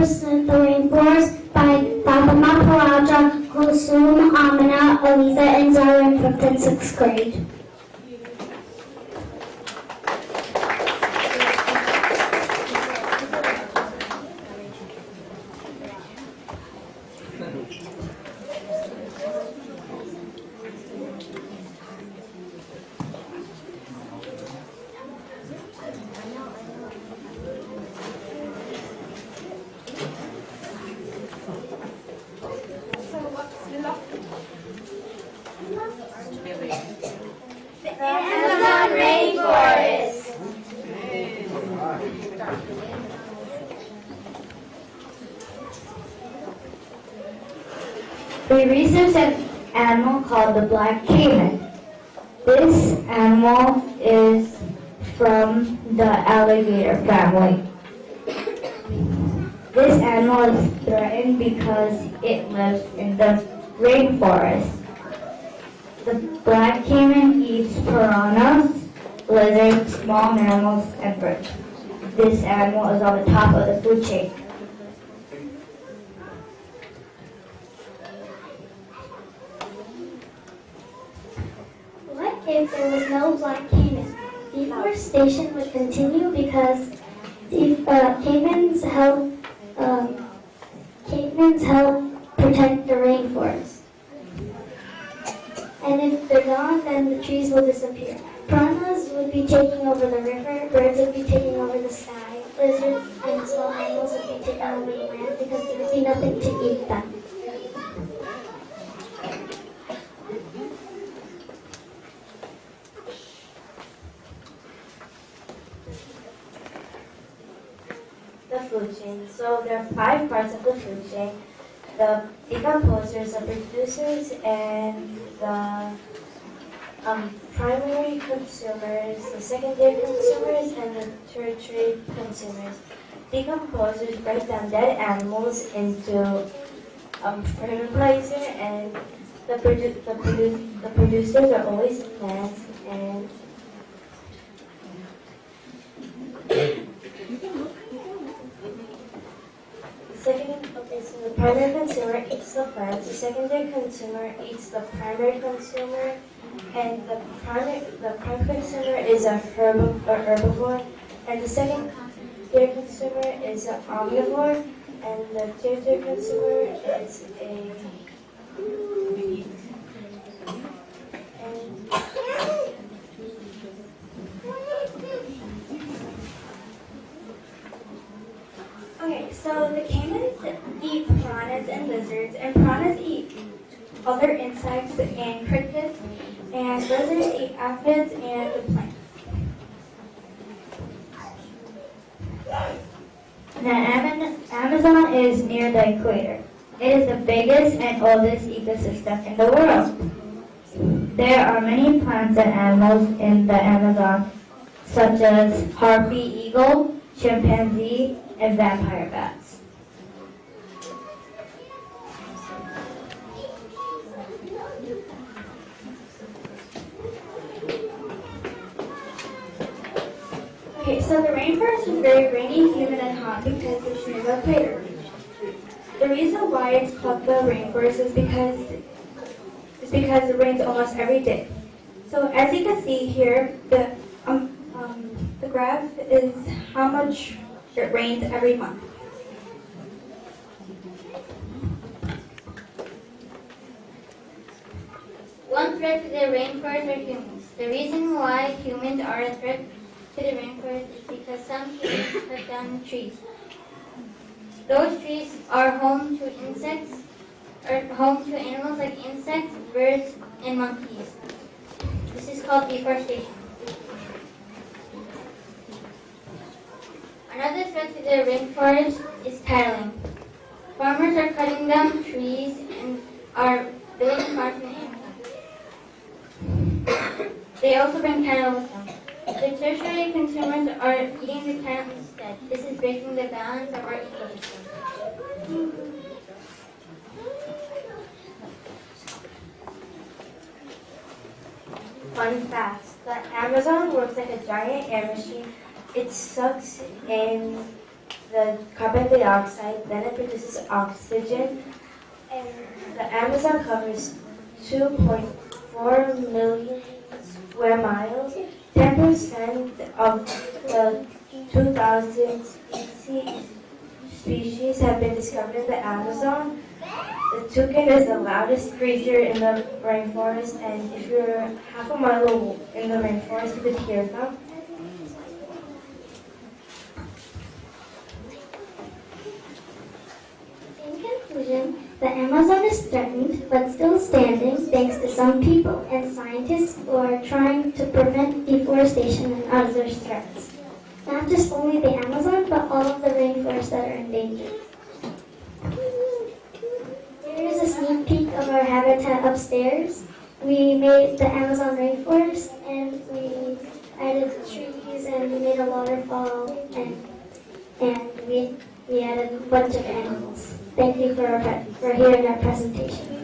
Represent the Rainforest by Fatima Paraja, Kulsum, Amina, Aliza, and Zarin from 5th and 6th grade. The Amazon Rainforest. We researched an animal called the black caiman. This animal is from the alligator family. This animal is threatened because it lives in the rainforest. The black caiman eats piranhas, lizards, small mammals, and birds. This animal is on the top of the food chain. What if there was no black caiman? Deforestation would continue because caimans help protect the rainforest. And if they're gone, then the trees will disappear. Piranhas would be taking over the river, birds would be taking over the sky, lizards and small animals would be taking over the land because there would be nothing to eat them. The food chain. So there are 5 parts of the food chain. The decomposers, the producers, and the primary consumers, the secondary consumers, and the tertiary consumers. Decomposers break down dead animals into fertilizer, and the producers are always plants and so the primary consumer eats the plants, the secondary consumer eats the primary consumer, and the primary consumer is a herbivore, and the secondary consumer is an omnivore, and the tertiary consumer is a Okay, so the caimans eat piranhas and lizards, and piranhas eat other insects and crickets, and lizards eat aphids and the plants. The Amazon is near the equator. It is the biggest and oldest ecosystem in the world. There are many plants and animals in the Amazon, such as harpy eagle, chimpanzee, and vampire bats. Okay, so the rainforest is very rainy, humid, and hot because it's near the equator. The reason why it's called the rainforest is because it rains almost every day. So as you can see here, the graph is how much it rains every month. One threat to the rainforest are humans. The reason why humans are a threat to the rainforest is because some humans cut down trees. Those trees are home to animals like insects, birds, and monkeys. This is called deforestation. Another threat to the rainforest is tiling. Farmers are cutting down trees and are building farms and animals. They also bring cattle with them. The tertiary consumers are eating the cattle instead. This is breaking the balance of our ecosystem. Fun facts. The Amazon works like a giant air machine. It sucks in the carbon dioxide, then it produces oxygen, and the Amazon covers 2.4 million square miles. 10% of the 2,000 species have been discovered in the Amazon. The toucan is the loudest creature in the rainforest, and if you're half a mile in the rainforest, you could hear them. In conclusion, the Amazon is threatened but still standing thanks to some people and scientists who are trying to prevent deforestation and other threats. Not just only the Amazon, but all of the rainforests that are endangered. Here is a sneak peek of our habitat upstairs. We made the Amazon rainforest and we added trees and we made a waterfall and we added a bunch of animals. Thank you for hearing our presentation.